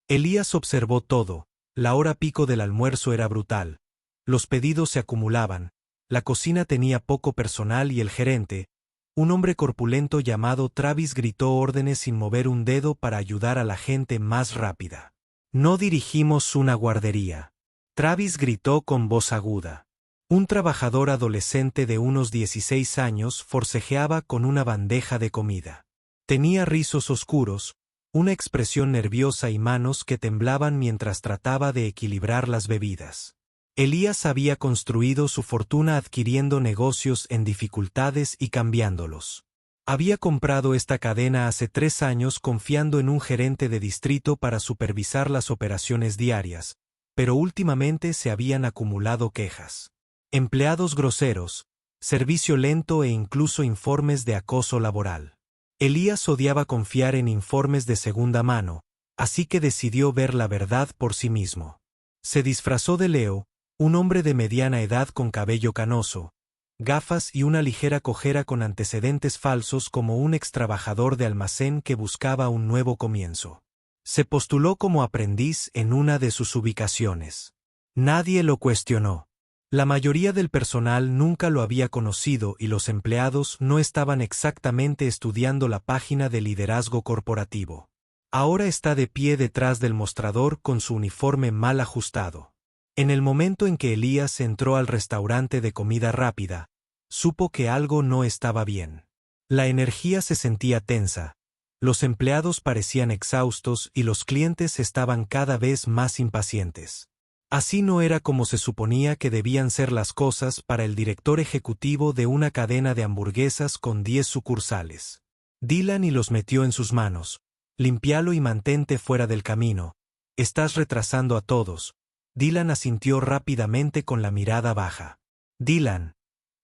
Elías observó todo. La hora pico del almuerzo era brutal. Los pedidos se acumulaban. La cocina tenía poco personal y el gerente, un hombre corpulento llamado Travis, gritó órdenes sin mover un dedo para ayudar a la gente más rápida. No dirigimos una guardería. Travis gritó con voz aguda. Un trabajador adolescente de unos 16 años forcejeaba con una bandeja de comida. Tenía rizos oscuros, una expresión nerviosa y manos que temblaban mientras trataba de equilibrar las bebidas. Elías había construido su fortuna adquiriendo negocios en dificultades y cambiándolos. Había comprado esta cadena hace 3 años confiando en un gerente de distrito para supervisar las operaciones diarias, pero últimamente se habían acumulado quejas. Empleados groseros, servicio lento e incluso informes de acoso laboral. Elías odiaba confiar en informes de segunda mano, así que decidió ver la verdad por sí mismo. Se disfrazó de Leo, un hombre de mediana edad con cabello canoso, gafas y una ligera cojera con antecedentes falsos como un extrabajador de almacén que buscaba un nuevo comienzo. Se postuló como aprendiz en una de sus ubicaciones. Nadie lo cuestionó. La mayoría del personal nunca lo había conocido y los empleados no estaban exactamente estudiando la página de liderazgo corporativo. Ahora está de pie detrás del mostrador con su uniforme mal ajustado. En el momento en que Elías entró al restaurante de comida rápida, supo que algo no estaba bien. La energía se sentía tensa, los empleados parecían exhaustos y los clientes estaban cada vez más impacientes. Así no era como se suponía que debían ser las cosas para el director ejecutivo de una cadena de hamburguesas con 10 sucursales. Dylan y los metió en sus manos. Limpialo y mantente fuera del camino. Estás retrasando a todos. Dylan asintió rápidamente con la mirada baja. Dylan,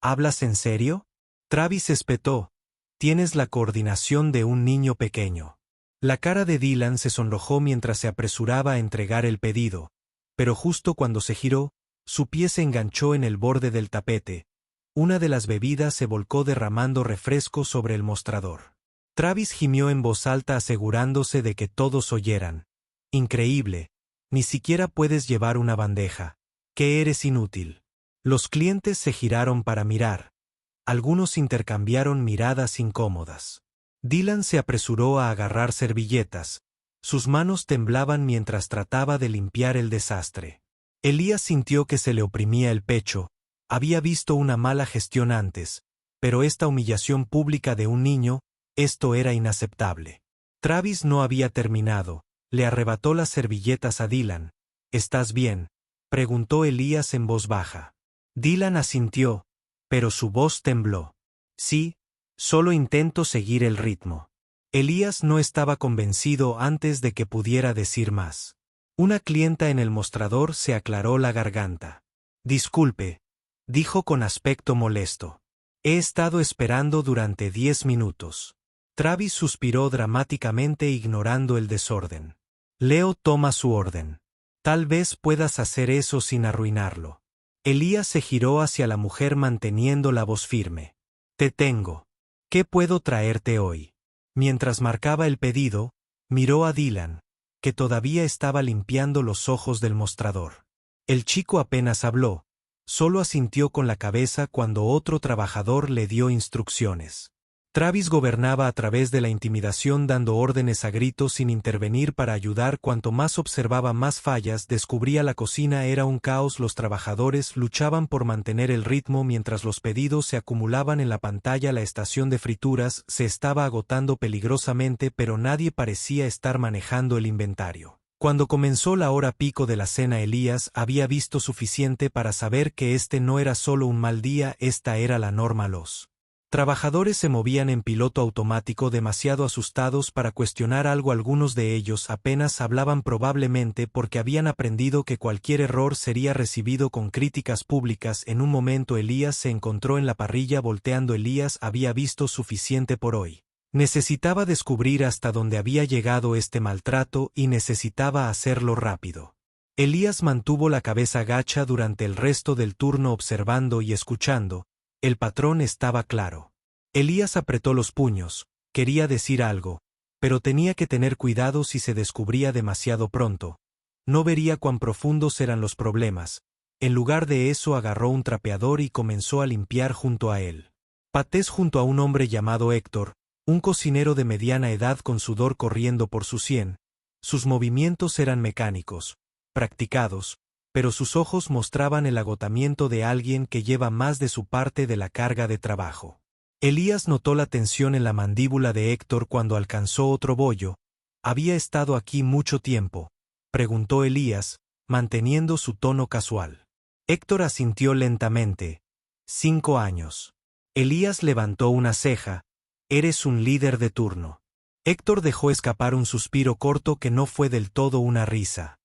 ¿hablas en serio? Travis espetó. Tienes la coordinación de un niño pequeño. La cara de Dylan se sonrojó mientras se apresuraba a entregar el pedido, pero justo cuando se giró, su pie se enganchó en el borde del tapete. Una de las bebidas se volcó derramando refresco sobre el mostrador. Travis gimió en voz alta asegurándose de que todos oyeran. Increíble. Ni siquiera puedes llevar una bandeja. ¿Qué eres inútil? Los clientes se giraron para mirar. Algunos intercambiaron miradas incómodas. Dylan se apresuró a agarrar servilletas. Sus manos temblaban mientras trataba de limpiar el desastre. Elías sintió que se le oprimía el pecho. Había visto una mala gestión antes, pero esta humillación pública de un niño, esto era inaceptable. Travis no había terminado. Le arrebató las servilletas a Dylan. ¿Estás bien?, preguntó Elías en voz baja. Dylan asintió, pero su voz tembló. Sí, solo intento seguir el ritmo. Elías no estaba convencido antes de que pudiera decir más. Una clienta en el mostrador se aclaró la garganta. Disculpe, dijo con aspecto molesto. He estado esperando durante 10 minutos. Travis suspiró dramáticamente ignorando el desorden. Leo toma su orden. Tal vez puedas hacer eso sin arruinarlo. Elías se giró hacia la mujer manteniendo la voz firme. Te tengo. ¿Qué puedo traerte hoy? Mientras marcaba el pedido, miró a Dylan, que todavía estaba limpiando los ojos del mostrador. El chico apenas habló, solo asintió con la cabeza cuando otro trabajador le dio instrucciones. Travis gobernaba a través de la intimidación dando órdenes a gritos sin intervenir para ayudar. Cuanto más observaba más fallas, descubría la cocina era un caos. Los trabajadores luchaban por mantener el ritmo mientras los pedidos se acumulaban en la pantalla. La estación de frituras se estaba agotando peligrosamente, pero nadie parecía estar manejando el inventario. Cuando comenzó la hora pico de la cena, Elías había visto suficiente para saber que este no era solo un mal día, esta era la norma. Los trabajadores se movían en piloto automático demasiado asustados para cuestionar algo. Algunos de ellos apenas hablaban, probablemente porque habían aprendido que cualquier error sería recibido con críticas públicas. En un momento Elías se encontró en la parrilla volteando. Elías había visto suficiente por hoy. Necesitaba descubrir hasta dónde había llegado este maltrato y necesitaba hacerlo rápido. Elías mantuvo la cabeza gacha durante el resto del turno observando y escuchando. El patrón estaba claro. Elías apretó los puños, quería decir algo, pero tenía que tener cuidado si se descubría demasiado pronto. No vería cuán profundos eran los problemas. En lugar de eso agarró un trapeador y comenzó a limpiar junto a él. Patés junto a un hombre llamado Héctor, un cocinero de mediana edad con sudor corriendo por su sien. Sus movimientos eran mecánicos, practicados, pero sus ojos mostraban el agotamiento de alguien que lleva más de su parte de la carga de trabajo. Elías notó la tensión en la mandíbula de Héctor cuando alcanzó otro bollo. ¿Había estado aquí mucho tiempo?, preguntó Elías, manteniendo su tono casual. Héctor asintió lentamente. 5 años. Elías levantó una ceja. Eres un líder de turno. Héctor dejó escapar un suspiro corto que no fue del todo una risa.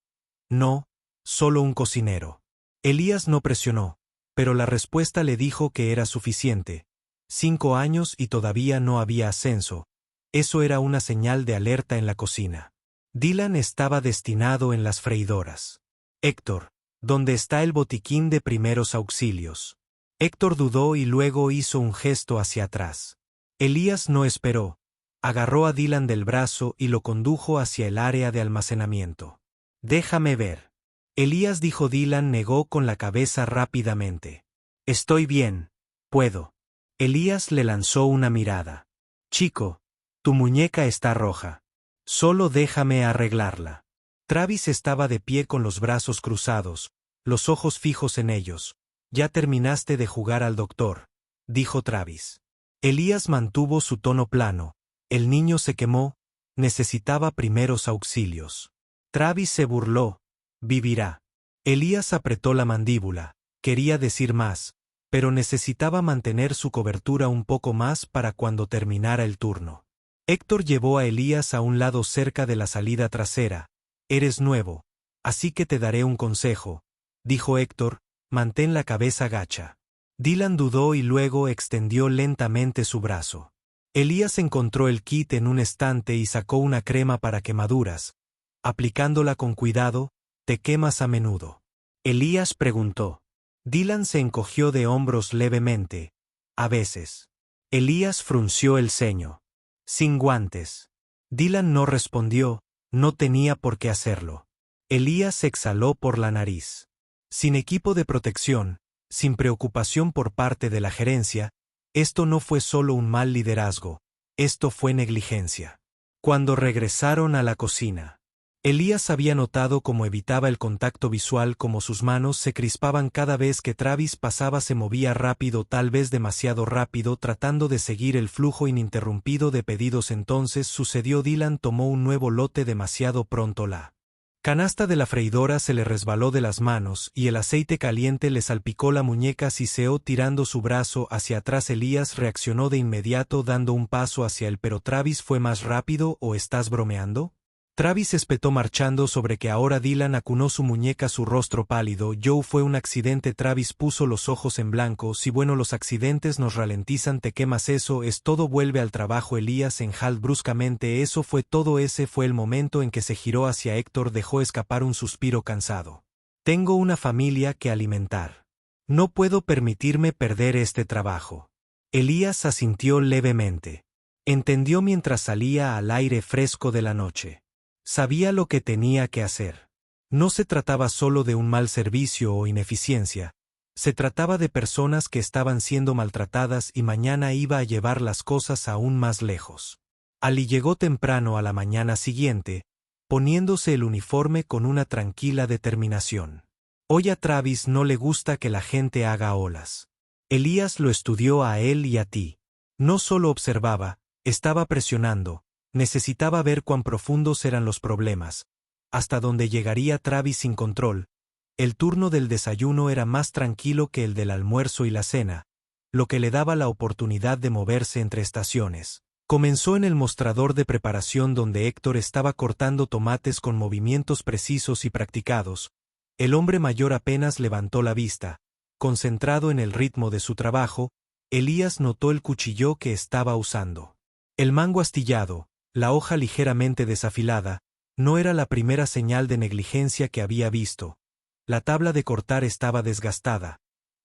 No, solo un cocinero. Elías no presionó, pero la respuesta le dijo que era suficiente. 5 años y todavía no había ascenso. Eso era una señal de alerta en la cocina. Dylan estaba destinado en las freidoras. Héctor, ¿dónde está el botiquín de primeros auxilios? Héctor dudó y luego hizo un gesto hacia atrás. Elías no esperó. Agarró a Dylan del brazo y lo condujo hacia el área de almacenamiento. Déjame ver. Elías dijo. Dylan negó con la cabeza rápidamente. Estoy bien, puedo. Elías le lanzó una mirada. Chico, tu muñeca está roja. Solo déjame arreglarla. Travis estaba de pie con los brazos cruzados, los ojos fijos en ellos. Ya terminaste de jugar al doctor, dijo Travis. Elías mantuvo su tono plano. El niño se quemó, necesitaba primeros auxilios. Travis se burló. Vivirá. Elías apretó la mandíbula. Quería decir más, pero necesitaba mantener su cobertura un poco más para cuando terminara el turno. Héctor llevó a Elías a un lado cerca de la salida trasera. Eres nuevo, así que te daré un consejo, dijo Héctor, mantén la cabeza gacha. Dylan dudó y luego extendió lentamente su brazo. Elías encontró el kit en un estante y sacó una crema para quemaduras. Aplicándola con cuidado, ¿te quemas a menudo? Elías preguntó. Dylan se encogió de hombros levemente. A veces. Elías frunció el ceño. Sin guantes. Dylan no respondió, no tenía por qué hacerlo. Elías exhaló por la nariz. Sin equipo de protección, sin preocupación por parte de la gerencia, esto no fue solo un mal liderazgo, esto fue negligencia. Cuando regresaron a la cocina, Elías había notado cómo evitaba el contacto visual, cómo sus manos se crispaban cada vez que Travis pasaba, se movía rápido, tal vez demasiado rápido, tratando de seguir el flujo ininterrumpido de pedidos. Entonces sucedió. Dylan tomó un nuevo lote demasiado pronto. La canasta de la freidora se le resbaló de las manos y el aceite caliente le salpicó la muñeca. Siseó tirando su brazo hacia atrás. Elías reaccionó de inmediato dando un paso hacia él, pero Travis fue más rápido. ¿O estás bromeando? Travis espetó, marchando sobre que ahora. Dylan acunó su muñeca, su rostro pálido. Joe, fue un accidente. Travis puso los ojos en blanco. Si bueno, los accidentes nos ralentizan, te quemas, eso es todo, vuelve al trabajo. Elías enjaló bruscamente. Eso fue todo. Ese fue el momento en que se giró hacia Héctor. Dejó escapar un suspiro cansado. Tengo una familia que alimentar. No puedo permitirme perder este trabajo. Elías asintió levemente. Entendió mientras salía al aire fresco de la noche. Sabía lo que tenía que hacer. No se trataba solo de un mal servicio o ineficiencia, se trataba de personas que estaban siendo maltratadas y mañana iba a llevar las cosas aún más lejos. Ali llegó temprano a la mañana siguiente, poniéndose el uniforme con una tranquila determinación. Hoy a Travis no le gusta que la gente haga olas. Elías lo estudió a él y a ti. No solo observaba, estaba presionando. Necesitaba ver cuán profundos eran los problemas, hasta dónde llegaría Travis sin control. El turno del desayuno era más tranquilo que el del almuerzo y la cena, lo que le daba la oportunidad de moverse entre estaciones. Comenzó en el mostrador de preparación, donde Héctor estaba cortando tomates con movimientos precisos y practicados. El hombre mayor apenas levantó la vista. Concentrado en el ritmo de su trabajo, Elías notó el cuchillo que estaba usando. El mango astillado, la hoja ligeramente desafilada, no era la primera señal de negligencia que había visto. La tabla de cortar estaba desgastada.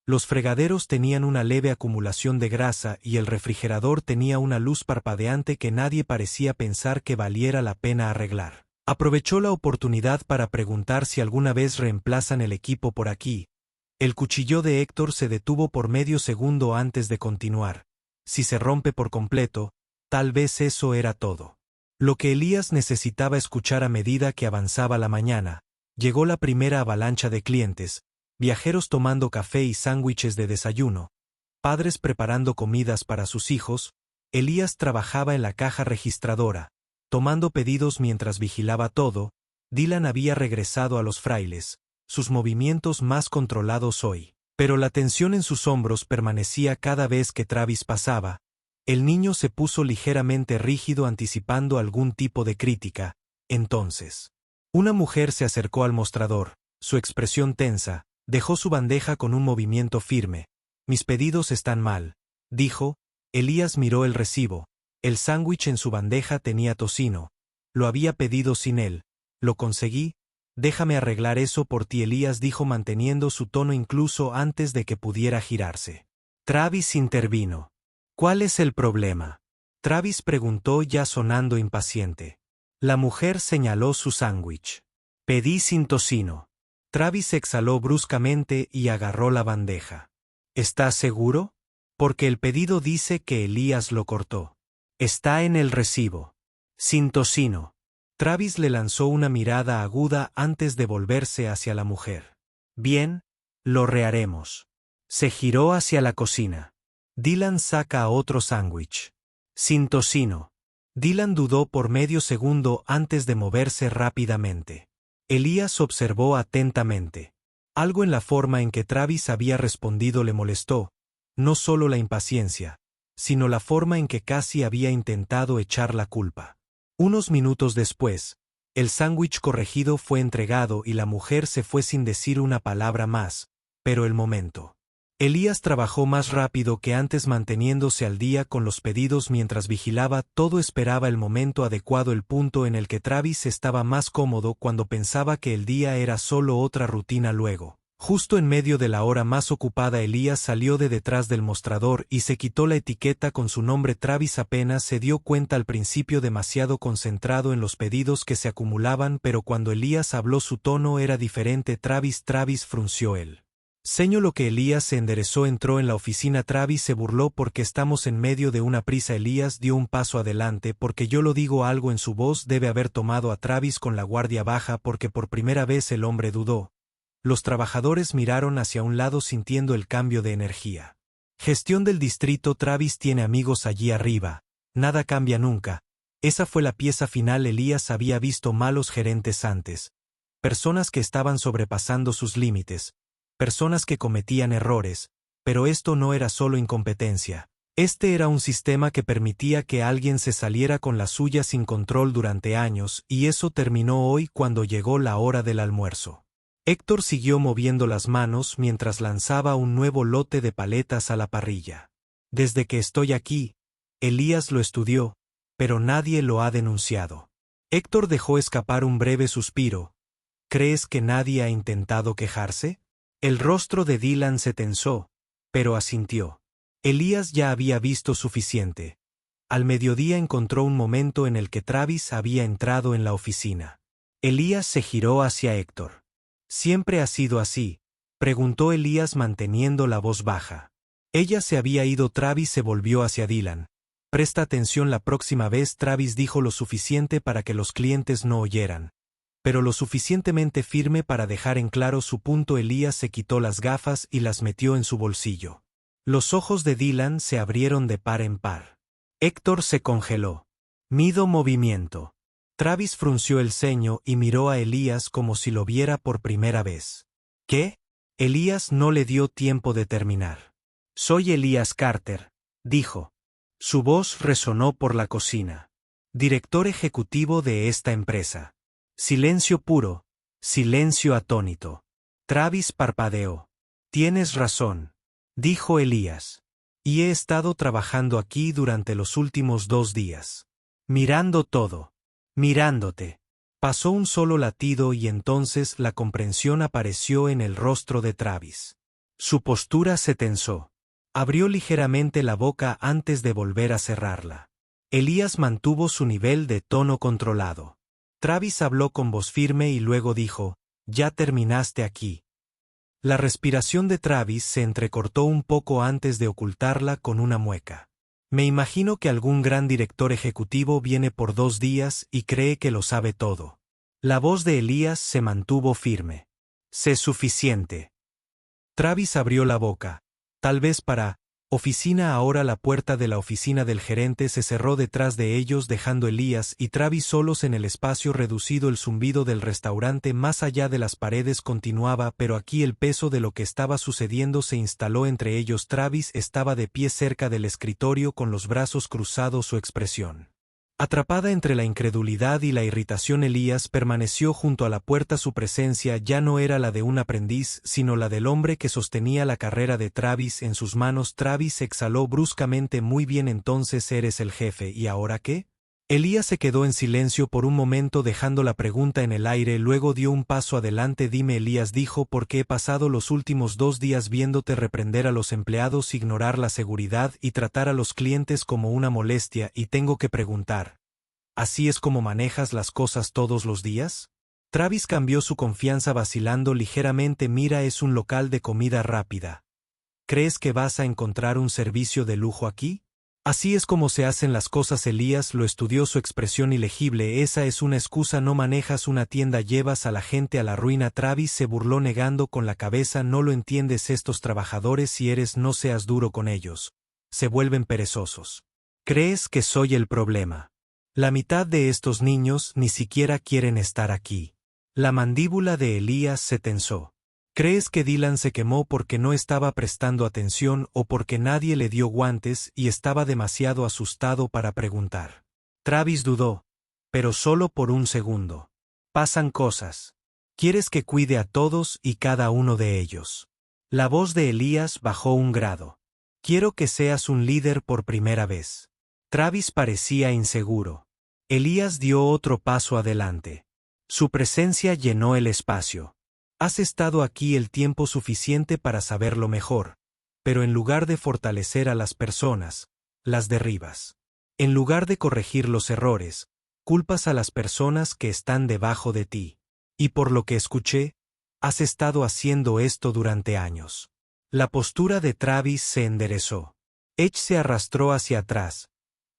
Los fregaderos tenían una leve acumulación de grasa y el refrigerador tenía una luz parpadeante que nadie parecía pensar que valiera la pena arreglar. Aprovechó la oportunidad para preguntar si alguna vez reemplazan el equipo por aquí. El cuchillo de Héctor se detuvo por medio segundo antes de continuar. Si se rompe por completo, tal vez eso era todo. Lo que Elías necesitaba escuchar a medida que avanzaba la mañana. Llegó la primera avalancha de clientes, viajeros tomando café y sándwiches de desayuno, padres preparando comidas para sus hijos. Elías trabajaba en la caja registradora, tomando pedidos mientras vigilaba todo. Dylan había regresado a los frailes, sus movimientos más controlados hoy. Pero la tensión en sus hombros permanecía cada vez que Travis pasaba. El niño se puso ligeramente rígido anticipando algún tipo de crítica. Entonces, una mujer se acercó al mostrador, su expresión tensa, dejó su bandeja con un movimiento firme. «Mis pedidos están mal», dijo. Elías miró el recibo. El sándwich en su bandeja tenía tocino. Lo había pedido sin él. «Lo conseguí. Déjame arreglar eso por ti», Elías dijo manteniendo su tono incluso antes de que pudiera girarse. Travis intervino. «¿Cuál es el problema?», Travis preguntó ya sonando impaciente. La mujer señaló su sándwich. «Pedí sin tocino». Travis exhaló bruscamente y agarró la bandeja. «¿Estás seguro? Porque el pedido dice que Elías lo cortó. Está en el recibo. Sin tocino». Travis le lanzó una mirada aguda antes de volverse hacia la mujer. «Bien, lo reharemos». Se giró hacia la cocina. «Dylan saca otro sándwich. Sin tocino». Dylan dudó por medio segundo antes de moverse rápidamente. Elías observó atentamente. Algo en la forma en que Travis había respondido le molestó, no solo la impaciencia, sino la forma en que casi había intentado echar la culpa. Unos minutos después, el sándwich corregido fue entregado y la mujer se fue sin decir una palabra más, pero el momento. Elías trabajó más rápido que antes manteniéndose al día con los pedidos mientras vigilaba todo. Esperaba el momento adecuado, el punto en el que Travis estaba más cómodo cuando pensaba que el día era solo otra rutina. Luego, justo en medio de la hora más ocupada, Elías salió de detrás del mostrador y se quitó la etiqueta con su nombre. Travis apenas se dio cuenta al principio, demasiado concentrado en los pedidos que se acumulaban, pero cuando Elías habló su tono era diferente. Travis frunció el ceño. Lo que Elías se enderezó, entró en la oficina. Travis se burló. «Porque estamos en medio de una prisa». Elías dio un paso adelante. «Porque yo lo digo». Algo en su voz debe haber tomado a Travis con la guardia baja porque por primera vez el hombre dudó. Los trabajadores miraron hacia un lado sintiendo el cambio de energía. «Gestión del distrito». Travis tiene amigos allí arriba. Nada cambia nunca. Esa fue la pieza final. Elías había visto malos gerentes antes. Personas que estaban sobrepasando sus límites. Personas que cometían errores, pero esto no era solo incompetencia. Este era un sistema que permitía que alguien se saliera con la suya sin control durante años, y eso terminó hoy cuando llegó la hora del almuerzo. Héctor siguió moviendo las manos mientras lanzaba un nuevo lote de paletas a la parrilla. «Desde que estoy aquí», Elías lo estudió, «pero nadie lo ha denunciado». Héctor dejó escapar un breve suspiro. «¿Crees que nadie ha intentado quejarse?». El rostro de Dylan se tensó, pero asintió. Elías ya había visto suficiente. Al mediodía encontró un momento en el que Travis había entrado en la oficina. Elías se giró hacia Héctor. «¿Siempre ha sido así?», preguntó Elías manteniendo la voz baja. Ella se había ido. Travis se volvió hacia Dylan. «Presta atención la próxima vez». Travis dijo lo suficiente para que los clientes no oyeran, pero lo suficientemente firme para dejar en claro su punto. Elías se quitó las gafas y las metió en su bolsillo. Los ojos de Dylan se abrieron de par en par. Héctor se congeló. «Mido movimiento». Travis frunció el ceño y miró a Elías como si lo viera por primera vez. «¿Qué?». Elías no le dio tiempo de terminar. «Soy Elías Carter», dijo. Su voz resonó por la cocina. «Director ejecutivo de esta empresa». Silencio puro, silencio atónito. Travis parpadeó. «Tienes razón», dijo Elías. «Y he estado trabajando aquí durante los últimos 2 días. Mirando todo. Mirándote». Pasó un solo latido y entonces la comprensión apareció en el rostro de Travis. Su postura se tensó. Abrió ligeramente la boca antes de volver a cerrarla. Elías mantuvo su nivel de tono controlado. Travis habló con voz firme y luego dijo, «Ya terminaste aquí». La respiración de Travis se entrecortó un poco antes de ocultarla con una mueca. Me imagino que algún gran director ejecutivo viene por 2 días y cree que lo sabe todo. La voz de Elías se mantuvo firme. «Sé suficiente». Travis abrió la boca. Tal vez para oficina. Ahora la puerta de la oficina del gerente se cerró detrás de ellos, dejando Elías y Travis solos en el espacio reducido. El zumbido del restaurante más allá de las paredes continuaba, pero aquí el peso de lo que estaba sucediendo se instaló entre ellos. Travis estaba de pie cerca del escritorio con los brazos cruzados, su expresión atrapada entre la incredulidad y la irritación. Elías permaneció junto a la puerta. Su presencia ya no era la de un aprendiz, sino la del hombre que sostenía la carrera de Travis en sus manos. Travis exhaló bruscamente. «Muy bien, entonces eres el jefe. ¿Y ahora qué?». Elías se quedó en silencio por un momento, dejando la pregunta en el aire, luego dio un paso adelante. «Dime», Elías dijo, «porque he pasado los últimos 2 días viéndote reprender a los empleados, ignorar la seguridad y tratar a los clientes como una molestia, y tengo que preguntar, ¿así es como manejas las cosas todos los días?». Travis cambió su confianza vacilando ligeramente. «Mira, es un local de comida rápida. ¿Crees que vas a encontrar un servicio de lujo aquí?». «Así es como se hacen las cosas». Elías lo estudió, su expresión ilegible. «Esa es una excusa. No manejas una tienda, llevas a la gente a la ruina». Travis se burló negando con la cabeza. «No lo entiendes, estos trabajadores, si eres no seas duro con ellos, se vuelven perezosos. ¿Crees que soy el problema? La mitad de estos niños ni siquiera quieren estar aquí». La mandíbula de Elías se tensó. «¿Crees que Dylan se quemó porque no estaba prestando atención o porque nadie le dio guantes y estaba demasiado asustado para preguntar?». Travis dudó, pero solo por un segundo. «Pasan cosas. Quieres que cuide a todos y cada uno de ellos». La voz de Elías bajó un grado. «Quiero que seas un líder por primera vez». Travis parecía inseguro. Elías dio otro paso adelante. Su presencia llenó el espacio. «Has estado aquí el tiempo suficiente para saberlo mejor, pero en lugar de fortalecer a las personas, las derribas. En lugar de corregir los errores, culpas a las personas que están debajo de ti. Y por lo que escuché, has estado haciendo esto durante años». La postura de Travis se enderezó. Edge se arrastró hacia atrás.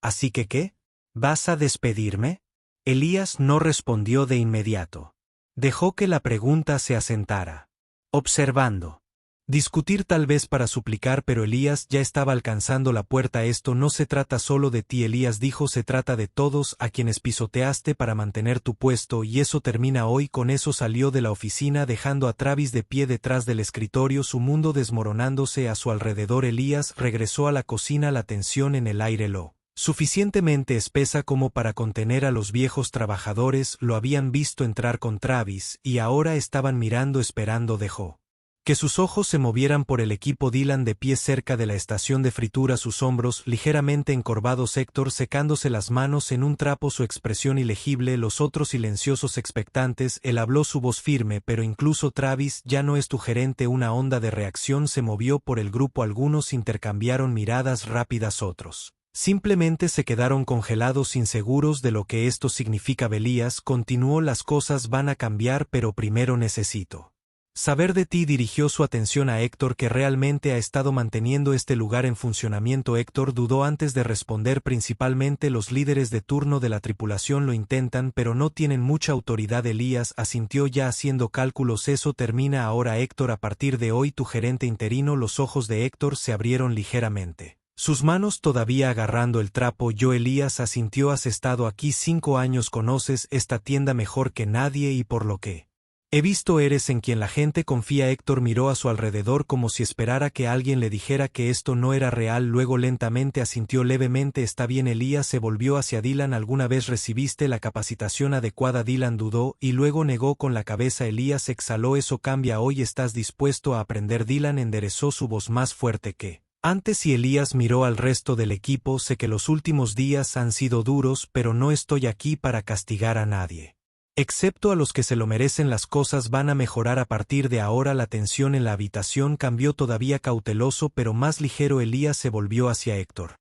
«¿Así que qué? ¿Vas a despedirme?». Elías no respondió de inmediato. Dejó que la pregunta se asentara, observando. Discutir tal vez para suplicar, pero Elías ya estaba alcanzando la puerta. «Esto no se trata solo de ti», Elías dijo, «se trata de todos a quienes pisoteaste para mantener tu puesto, y eso termina hoy». Con eso salió de la oficina, dejando a Travis de pie detrás del escritorio, su mundo desmoronándose a su alrededor. Elías regresó a la cocina, la tensión en el aire lo suficientemente espesa como para contener a los viejos trabajadores. Lo habían visto entrar con Travis y ahora estaban mirando, esperando. Dejó que sus ojos se movieran por el equipo. Dylan de pie cerca de la estación de fritura, sus hombros ligeramente encorvados, Héctor secándose las manos en un trapo, su expresión ilegible, los otros silenciosos, expectantes. Él habló, su voz firme, «pero incluso Travis ya no es tu gerente». Una onda de reacción se movió por el grupo, algunos intercambiaron miradas rápidas, otros simplemente se quedaron congelados, inseguros de lo que esto significa. «Elías continuó, «las cosas van a cambiar, pero primero necesito saber de ti». Dirigió su atención a Héctor, que realmente ha estado manteniendo este lugar en funcionamiento. Héctor dudó antes de responder. «Principalmente los líderes de turno de la tripulación lo intentan, pero no tienen mucha autoridad». Elías asintió, ya haciendo cálculos. «Eso termina ahora, Héctor, a partir de hoy tu gerente interino». Los ojos de Héctor se abrieron ligeramente, sus manos todavía agarrando el trapo. «Yo». Elías asintió, «has estado aquí 5 años, conoces esta tienda mejor que nadie y por lo que he visto eres en quien la gente confía». Héctor miró a su alrededor como si esperara que alguien le dijera que esto no era real, luego lentamente asintió levemente. «Está bien». Elías se volvió hacia Dylan. «¿Alguna vez recibiste la capacitación adecuada?». Dylan dudó y luego negó con la cabeza. Elías exhaló, «eso cambia hoy, ¿estás dispuesto a aprender?». Dylan enderezó su voz más fuerte que antes y Elías miró al resto del equipo. «Sé que los últimos días han sido duros, pero no estoy aquí para castigar a nadie. Excepto a los que se lo merecen, las cosas van a mejorar a partir de ahora. La tensión en la habitación cambió. Todavía cauteloso pero más ligero, Elías se volvió hacia Héctor.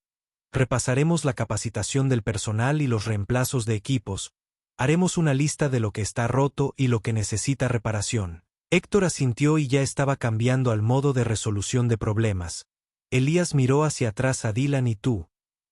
Repasaremos la capacitación del personal y los reemplazos de equipos. Haremos una lista de lo que está roto y lo que necesita reparación. Héctor asintió y ya estaba cambiando al modo de resolución de problemas. Elías miró hacia atrás a Dylan. ¿Y tú?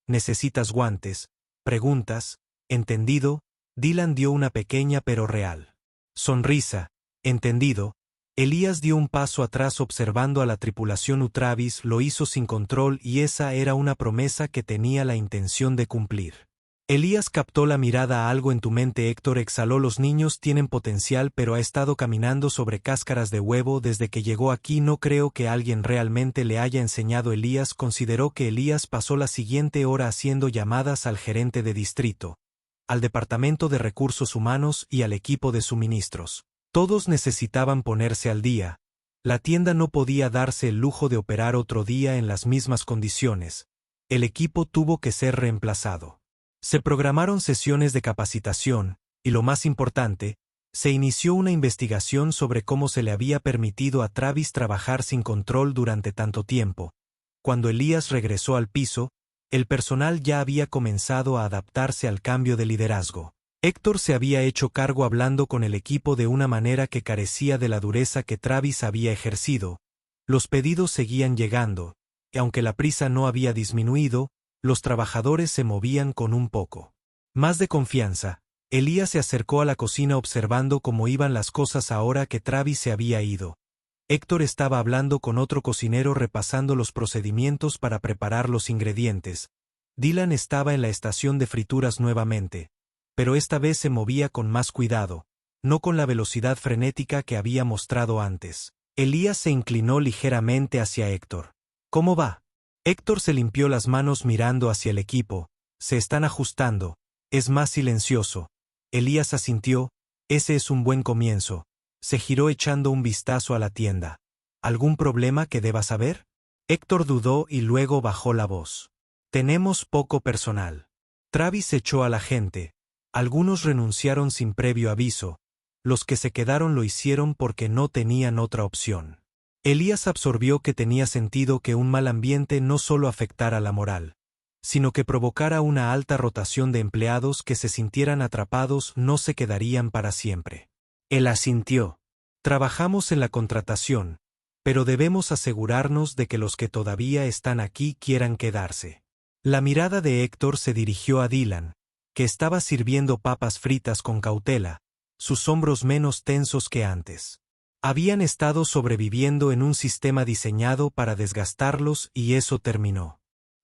¿Necesitas guantes? ¿Preguntas? ¿Entendido? Dylan dio una pequeña pero real sonrisa. ¿Entendido? Elías dio un paso atrás observando a la tripulación. Travis lo hizo sin control y esa era una promesa que tenía la intención de cumplir. Elías captó la mirada. Algo en tu mente, Héctor exhaló. Los niños tienen potencial, pero ha estado caminando sobre cáscaras de huevo desde que llegó aquí. No creo que alguien realmente le haya enseñado. Elías consideró que Elías pasó la siguiente hora haciendo llamadas al gerente de distrito, al departamento de recursos humanos y al equipo de suministros. Todos necesitaban ponerse al día. La tienda no podía darse el lujo de operar otro día en las mismas condiciones. El equipo tuvo que ser reemplazado. Se programaron sesiones de capacitación, y lo más importante, se inició una investigación sobre cómo se le había permitido a Travis trabajar sin control durante tanto tiempo. Cuando Elías regresó al piso, el personal ya había comenzado a adaptarse al cambio de liderazgo. Héctor se había hecho cargo hablando con el equipo de una manera que carecía de la dureza que Travis había ejercido. Los pedidos seguían llegando, y aunque la prisa no había disminuido, los trabajadores se movían con un poco más de confianza. Elías se acercó a la cocina observando cómo iban las cosas ahora que Travis se había ido. Héctor estaba hablando con otro cocinero repasando los procedimientos para preparar los ingredientes. Dylan estaba en la estación de frituras nuevamente, pero esta vez se movía con más cuidado, no con la velocidad frenética que había mostrado antes. Elías se inclinó ligeramente hacia Héctor. ¿Cómo va? Héctor se limpió las manos mirando hacia el equipo. Se están ajustando. Es más silencioso. Elías asintió. Ese es un buen comienzo. Se giró echando un vistazo a la tienda. ¿Algún problema que deba saber? Héctor dudó y luego bajó la voz. Tenemos poco personal. Travis echó a la gente. Algunos renunciaron sin previo aviso. Los que se quedaron lo hicieron porque no tenían otra opción. Elías absorbió que tenía sentido que un mal ambiente no solo afectara la moral, sino que provocara una alta rotación de empleados que se sintieran atrapados. No se quedarían para siempre. Él asintió. Trabajamos en la contratación, pero debemos asegurarnos de que los que todavía están aquí quieran quedarse. La mirada de Héctor se dirigió a Dylan, que estaba sirviendo papas fritas con cautela, sus hombros menos tensos que antes. Habían estado sobreviviendo en un sistema diseñado para desgastarlos y eso terminó.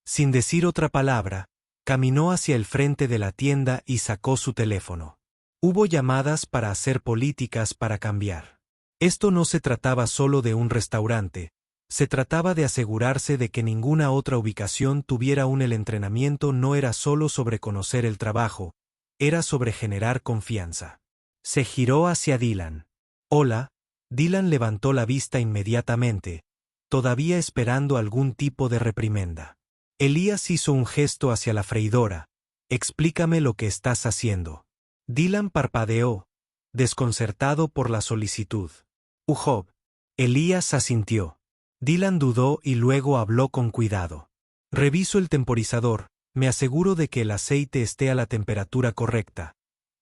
Sin decir otra palabra, caminó hacia el frente de la tienda y sacó su teléfono. Hubo llamadas para hacer políticas para cambiar. Esto no se trataba solo de un restaurante, se trataba de asegurarse de que ninguna otra ubicación tuviera el entrenamiento no era solo sobre conocer el trabajo, era sobre generar confianza. Se giró hacia Dylan. Hola. Dylan levantó la vista inmediatamente, todavía esperando algún tipo de reprimenda. Elías hizo un gesto hacia la freidora. Explícame lo que estás haciendo. Dylan parpadeó, desconcertado por la solicitud. Job. Elías asintió. Dylan dudó y luego habló con cuidado. Reviso el temporizador, me aseguro de que el aceite esté a la temperatura correcta.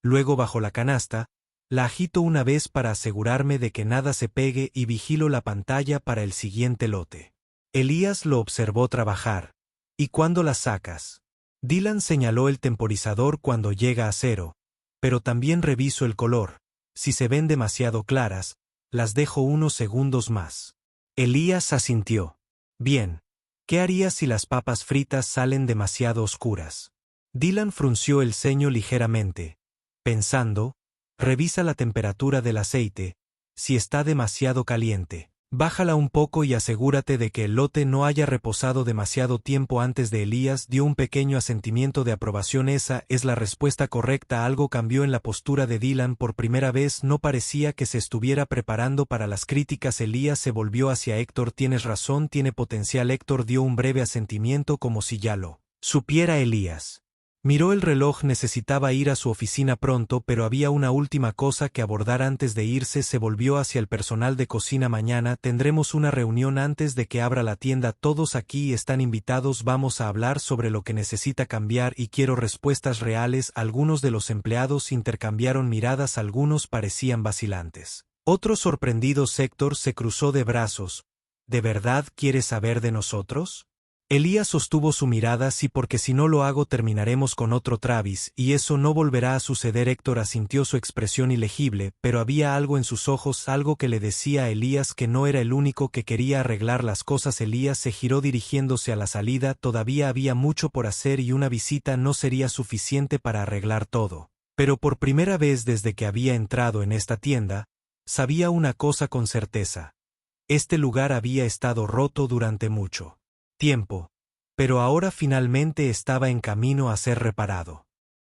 Luego bajo la canasta, la agito una vez para asegurarme de que nada se pegue y vigilo la pantalla para el siguiente lote. Elías lo observó trabajar. ¿Y cuándo la sacas? Dylan señaló el temporizador cuando llega a 0, pero también reviso el color. Si se ven demasiado claras, las dejo unos segundos más. Elías asintió. Bien. ¿Qué harías si las papas fritas salen demasiado oscuras? Dylan frunció el ceño ligeramente, pensando. Revisa la temperatura del aceite. Si está demasiado caliente, bájala un poco y asegúrate de que el lote no haya reposado demasiado tiempo antes de. Elías dio un pequeño asentimiento de aprobación. Esa es la respuesta correcta. Algo cambió en la postura de Dylan por primera vez. No parecía que se estuviera preparando para las críticas. Elías se volvió hacia Héctor. Tienes razón, tiene potencial. Héctor dio un breve asentimiento como si ya lo supiera. Elías. Miró el reloj, necesitaba ir a su oficina pronto, pero había una última cosa que abordar antes de irse. Se volvió hacia el personal de cocina. Mañana tendremos una reunión antes de que abra la tienda. Todos aquí están invitados. Vamos a hablar sobre lo que necesita cambiar y quiero respuestas reales. Algunos de los empleados intercambiaron miradas, algunos parecían vacilantes. Otros sorprendidos. Héctor se cruzó de brazos. ¿De verdad quieres saber de nosotros? Elías sostuvo su mirada. Sí, porque si no lo hago terminaremos con otro Travis, y eso no volverá a suceder. Héctor asintió, su expresión ilegible, pero había algo en sus ojos, algo que le decía a Elías que no era el único que quería arreglar las cosas. Elías se giró dirigiéndose a la salida. Todavía había mucho por hacer y una visita no sería suficiente para arreglar todo. Pero por primera vez desde que había entrado en esta tienda, sabía una cosa con certeza. Este lugar había estado roto durante mucho tiempo, pero ahora finalmente estaba en camino a ser reparado.